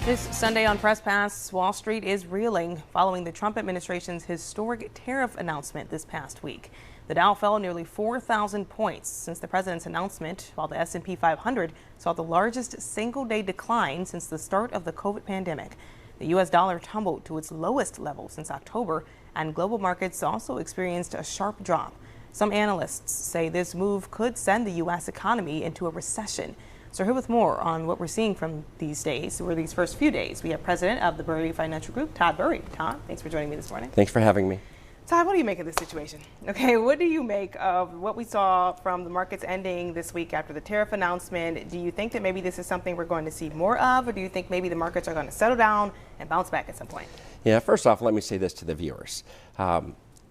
This Sunday on Press Pass, Wall Street is reeling following the Trump administration's historic tariff announcement this past week. The Dow fell nearly 4,000 points since the president's announcement, while the S&P 500 saw the largest single-day decline since the start of the COVID pandemic. The U.S. dollar tumbled to its lowest level since October, and global markets also experienced a sharp drop. Some analysts say this move could send the U.S. economy into a recession. So here with more on what we're seeing from these days, or these first few days, we have President of the Burry Financial Group, Todd Burry. Todd, thanks for joining me this morning. Thanks for having me. Todd, what do you make of this situation? Okay, what do you make of what we saw from the markets ending this week after the tariff announcement? Do you think that maybe this is something we're going to see more of, or do you think maybe the markets are going to settle down and bounce back at some point? Yeah, first off, let me say this to the viewers.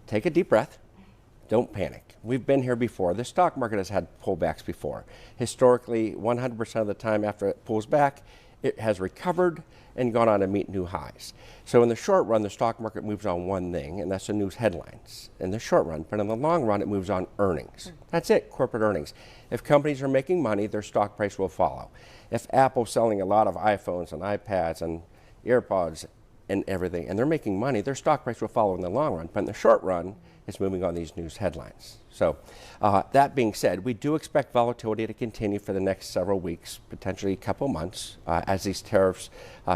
Take a deep breath. Don't panic. We've been here before. The stock market has had pullbacks before. Historically, 100% of the time after it pulls back, it has recovered and gone on to meet new highs. So in the short run, the stock market moves on one thing, and that's the news headlines in the short run. But in the long run, it moves on earnings. That's it, corporate earnings. If companies are making money, their stock price will follow. If Apple's selling a lot of iPhones and iPads and AirPods and everything, and they're making money, their stock price will follow in the long run. But in the short run, it's moving on these news headlines. So that being said, we do expect volatility to continue for the next several weeks, potentially a couple months, as these tariffs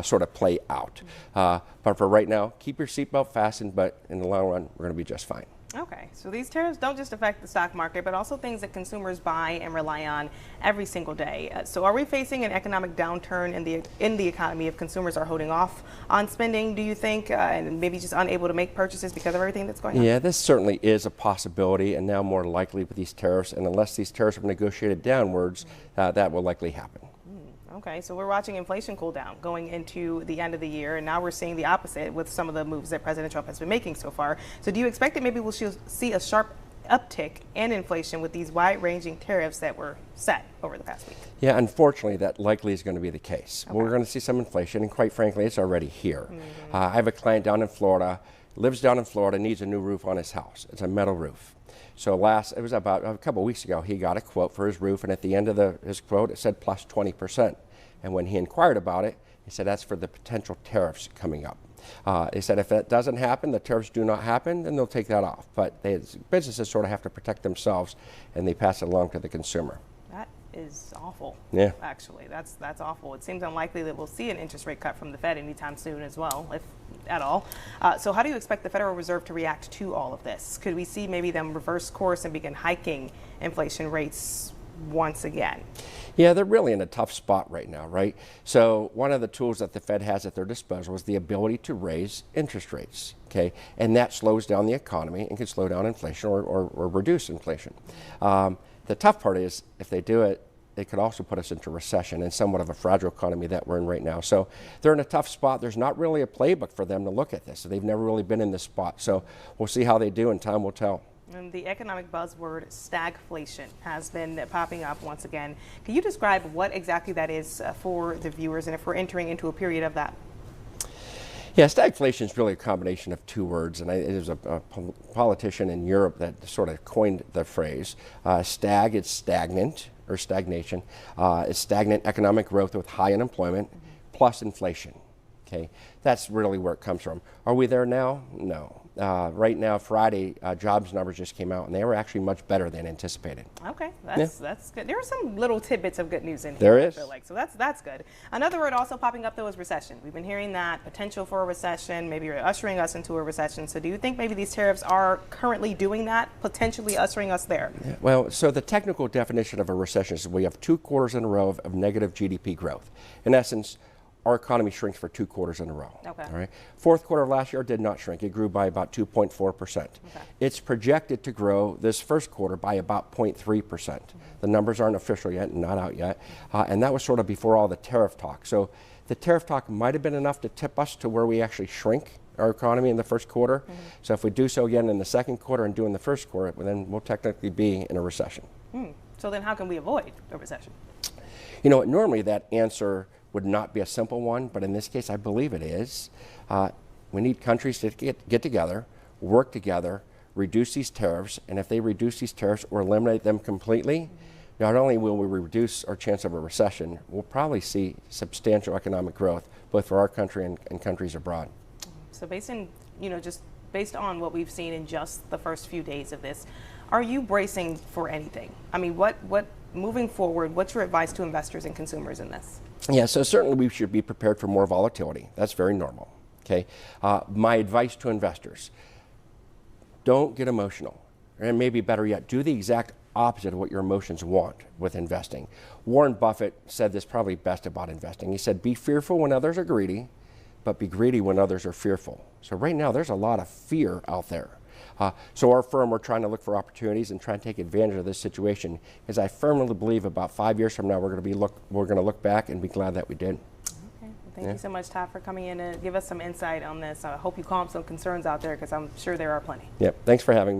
sort of play out. But for right now, keep your seatbelt fastened, but in the long run, we're going to be just fine. Okay, so these tariffs don't just affect the stock market, but also things that consumers buy and rely on every single day. So are we facing an economic downturn in the economy if consumers are holding off on spending, do you think, and maybe just unable to make purchases because of everything that's going on? Yeah, this certainly is a possibility, and now more likely with these tariffs. And unless these tariffs are negotiated downwards, that will likely happen. Okay, so we're watching inflation cool down going into the end of the year, and now we're seeing the opposite with some of the moves that President Trump has been making so far. So do you expect that maybe we'll see a sharp uptick in inflation with these wide-ranging tariffs that were set over the past week? Yeah, unfortunately, that likely is going to be the case. Okay. We're going to see some inflation, and quite frankly, it's already here. I have a client down in Florida, lives down in Florida, needs a new roof on his house. It's a metal roof. So it was about a couple of weeks ago, he got a quote for his roof, and at the end of his quote, it said plus 20%. And when he inquired about it, he said that's for the potential tariffs coming up. He said if that doesn't happen, the tariffs do not happen, then they'll take that off. But businesses sort of have to protect themselves, and they pass it along to the consumer. That is awful. Yeah. Actually, that's awful. It seems unlikely that we'll see an interest rate cut from the Fed anytime soon as well, if at all. So how do you expect the Federal Reserve to react to all of this? Could we see maybe them reverse course and begin hiking inflation rates once again? Yeah, they're really in a tough spot right now, right? So one of the tools that the Fed has at their disposal is the ability to raise interest rates, okay? And that slows down the economy and can slow down inflation or reduce inflation. The tough part is if they do it, it could also put us into recession and somewhat of a fragile economy that we're in right now. So they're in a tough spot. There's not really a playbook for them to look at this. So they've never really been in this spot. So we'll see how they do, and time will tell. And the economic buzzword stagflation has been popping up once again. Can you describe what exactly that is for the viewers, and if we're entering into a period of that? Yeah, stagflation is really a combination of two words, and it was a politician in Europe that sort of coined the phrase. Stag is stagnant, or stagnation. It's stagnant economic growth with high unemployment plus inflation. Okay, that's really where it comes from. Are we there now? No. Right now, Friday, jobs numbers just came out, and they were actually much better than anticipated. Okay, that's good. There are some little tidbits of good news in here. There is. I feel like. So that's good. Another word also popping up, though, is recession. We've been hearing that potential for a recession, maybe ushering us into a recession. So do you think maybe these tariffs are currently doing that, potentially ushering us there? Yeah, well, so the technical definition of a recession is we have 2 quarters in a row of negative GDP growth. In essence, our economy shrinks for 2 quarters in a row. Okay. All right. Fourth quarter of last year did not shrink. It grew by about 2.4%. Okay. It's projected to grow this first quarter by about 0.3%. The numbers aren't official yet, not out yet. And that was sort of before all the tariff talk. So the tariff talk might have been enough to tip us to where we actually shrink our economy in the first quarter. So if we do so again in the second quarter and do in the first quarter, then we'll technically be in a recession. So then how can we avoid a recession? You know, normally that answer would not be a simple one, but in this case, I believe it is. We need countries to get together, work together, reduce these tariffs, and if they reduce these tariffs or eliminate them completely, not only will we reduce our chance of a recession, we'll probably see substantial economic growth, both for our country and countries abroad. So based on what we've seen in just the first few days of this, are you bracing for anything? I mean, what moving forward, what's your advice to investors and consumers in this? Yeah, so certainly we should be prepared for more volatility. That's very normal. Okay, my advice to investors: don't get emotional, and maybe better yet, do the exact opposite of what your emotions want with investing. Warren Buffett said this probably best about investing. He said, "Be fearful when others are greedy, but be greedy when others are fearful." So right now, there's a lot of fear out there. So our firm, we're trying to look for opportunities and try and take advantage of this situation, because I firmly believe about 5 years from now, we're going to look back and be glad that we did. Okay. Well, thank you so much, Todd, for coming in and give us some insight on this. I hope you calm some concerns out there, because I'm sure there are plenty. Yep. Thanks for having me.